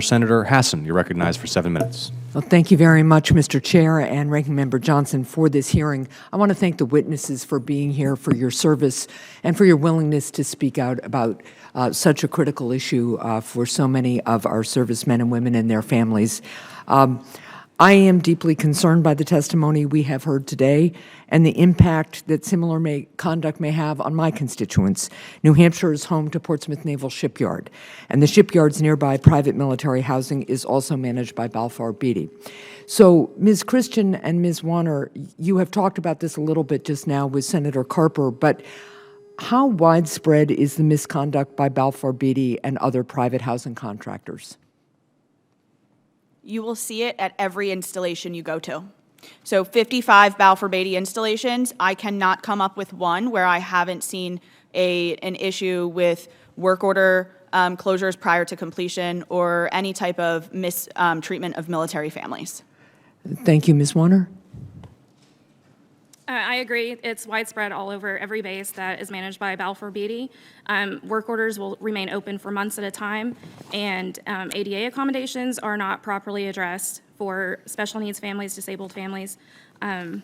Senator Hassan, you're recognized for 7 minutes. Well, thank you very much, Mr. Chair and Ranking Member Johnson, for this hearing. I want to thank the witnesses for being here, for your service, and for your willingness to speak out about such a critical issue for so many of our servicemen and women and their families. I am deeply concerned by the testimony we have heard today and the impact that similar conduct may have on my constituents. New Hampshire is home to Portsmouth Naval Shipyard, and the shipyard's nearby private military housing is also managed by Balfour Beatty. So, Ms. Christian and Ms. Warner, you have talked about this a little bit just now with Senator Carper, but how widespread is the misconduct by Balfour Beatty and other private housing contractors? You will see it at every installation you go to. So 55 Balfour Beatty installations, I cannot come up with one where I haven't seen an issue with work order closures prior to completion or any type of mistreatment of military families. Thank you, Ms. Warner. I agree. It's widespread all over every base that is managed by Balfour Beatty. Work orders will remain open for months at a time, and ADA accommodations are not properly addressed for special needs families, disabled families. Thank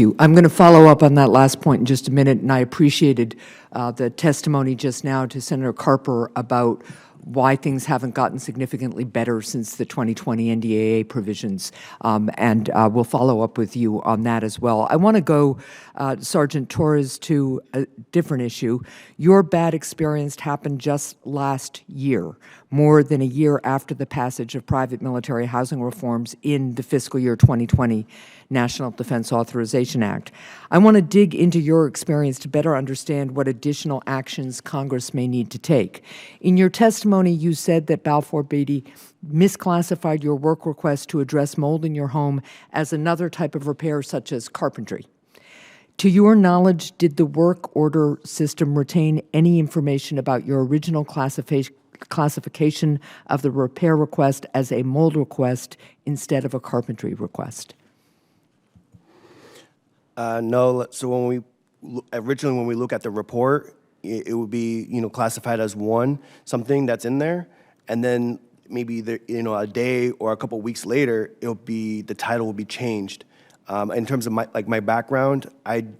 you. I'm going to follow up on that last point in just a minute, and I appreciated the testimony just now to Senator Carper about why things haven't gotten significantly better since the 2020 NDAA provisions, and we'll follow up with you on that as well. I want to go, Sergeant Torres, to a different issue. Your bad experience happened just last year, more than a year after the passage of private military housing reforms in the fiscal year 2020 National Defense Authorization Act. I want to dig into your experience to better understand what additional actions Congress may need to take. In your testimony, you said that Balfour Beatty misclassified your work request to address mold in your home as another type of repair, such as carpentry. To your knowledge, did the work order system retain any information about your original classification of the repair request as a mold request instead of a carpentry request? No. So when we originally look at the report, it would be classified as something that's in there, and then maybe a day or a couple weeks later, the title will be changed. In terms of my background, I'm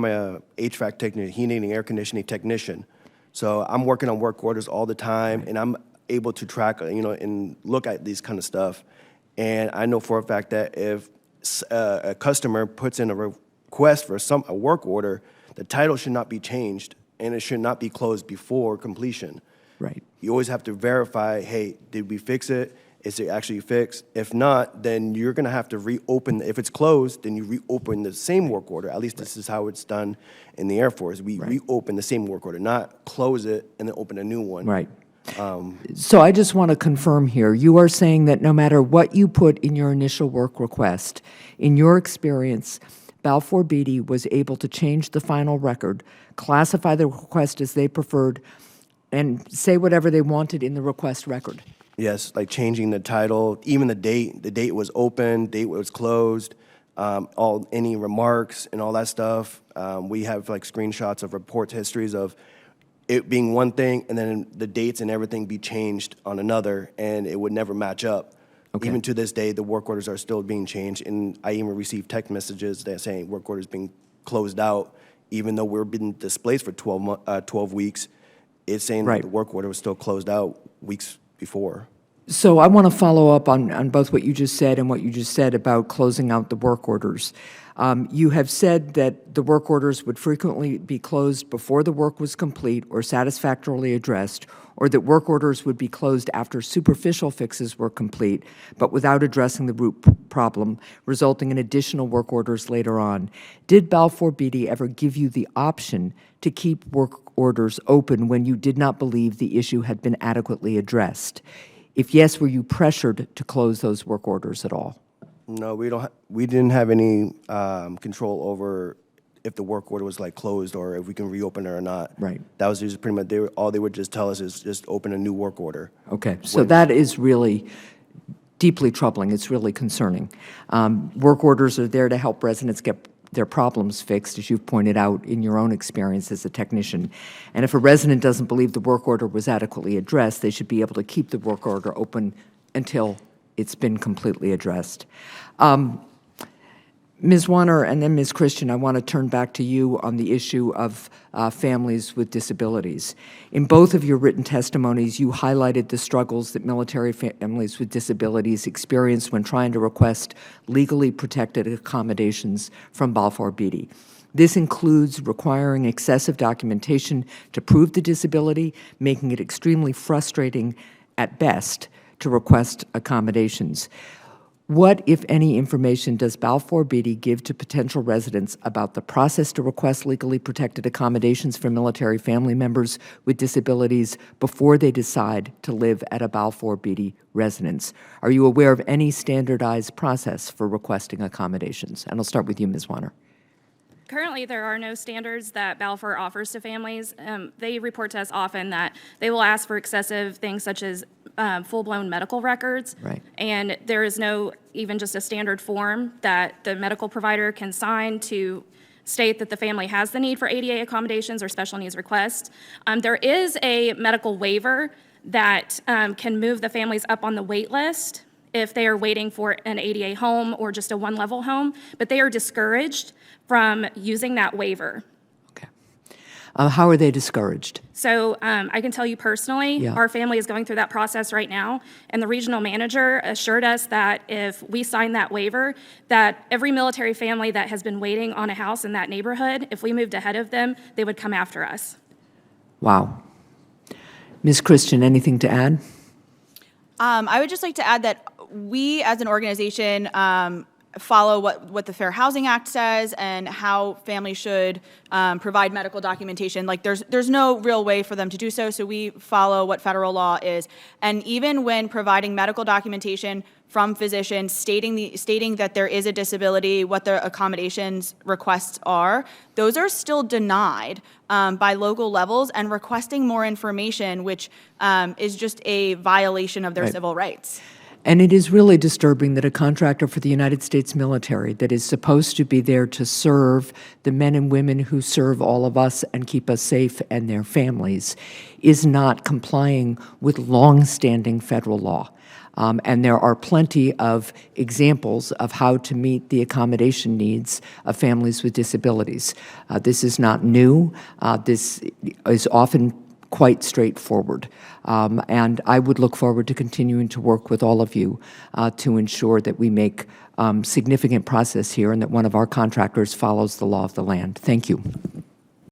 a HVAC technician, heating and air conditioning technician. So I'm working on work orders all the time, and I'm able to track and look at these kind of stuff. And I know for a fact that if a customer puts in a request for a work order, the title should not be changed, and it should not be closed before completion. Right. You always have to verify, hey, did we fix it? Is it actually fixed? If not, then you're going to have to reopen. If it's closed, then you reopen the same work order. At least this is how it's done in the Air Force. We reopen the same work order, not close it and then open a new one. Right. So I just want to confirm here, you are saying that no matter what you put in your initial work request, in your experience, Balfour Beatty was able to change the final record, classify the request as they preferred, and say whatever they wanted in the request record. Yes, like changing the title, even the date was open, date was closed, any remarks and all that stuff. We have like screenshots of report histories of it being one thing and then the dates and everything be changed on another, and it would never match up. Okay. Even to this day, the work orders are still being changed, and I even received text messages that saying work orders being closed out, even though we're being displaced for 12 weeks. It's saying that the work order was still closed out weeks before. So I want to follow up on both what you just said and what you just said about closing out the work orders. You have said that the work orders would frequently be closed before the work was complete or satisfactorily addressed, or that work orders would be closed after superficial fixes were complete, but without addressing the root problem, resulting in additional work orders later on. Did Balfour Beatty ever give you the option to keep work orders open when you did not believe the issue had been adequately addressed? If yes, were you pressured to close those work orders at all? No, we didn't have any control over if the work order was closed or if we can reopen it or not. Right. That was just pretty much all they would just tell us is just open a new work order. Okay, so that is really deeply troubling. It's really concerning. Work orders are there to help residents get their problems fixed, as you've pointed out in your own experience as a technician. And if a resident doesn't believe the work order was adequately addressed, they should be able to keep the work order open until it's been completely addressed. Ms. Warner and then Ms. Christian, I want to turn back to you on the issue of families with disabilities. In both of your written testimonies, you highlighted the struggles that military families with disabilities experience when trying to request legally protected accommodations from Balfour Beatty. This includes requiring excessive documentation to prove the disability, making it extremely frustrating at best to request accommodations. What, if any, information does Balfour Beatty give to potential residents about the process to request legally protected accommodations for military family members with disabilities before they decide to live at a Balfour Beatty residence? Are you aware of any standardized process for requesting accommodations? And I'll start with you, Ms. Warner. Currently, there are no standards that Balfour offers to families. They report to us often that they will ask for excessive things such as full-blown medical records. Right. And there is no even just a standard form that the medical provider can sign to state that the family has the need for ADA accommodations or special needs requests. There is a medical waiver that can move the families up on the wait list if they are waiting for an ADA home or just a one-level home, but they are discouraged from using that waiver. Okay. How are they discouraged? So I can tell you personally, Yeah. our family is going through that process right now, and the regional manager assured us that if we sign that waiver, that every military family that has been waiting on a house in that neighborhood, if we moved ahead of them, they would come after us. Wow. Ms. Christian, anything to add? I would just like to add that we, as an organization, follow what the Fair Housing Act says and how families should provide medical documentation. Like, there's no real way for them to do so, so we follow what federal law is. And even when providing medical documentation from physicians stating that there is a disability, what their accommodations requests are, those are still denied by local levels, and requesting more information, which is just a violation of their Right. civil rights. And it is really disturbing that a contractor for the United States military that is supposed to be there to serve the men and women who serve all of us and keep us safe and their families is not complying with long-standing federal law. And there are plenty of examples of how to meet the accommodation needs of families with disabilities. This is not new. This is often quite straightforward. And I would look forward to continuing to work with all of you to ensure that we make significant progress here and that one of our contractors follows the law of the land. Thank you.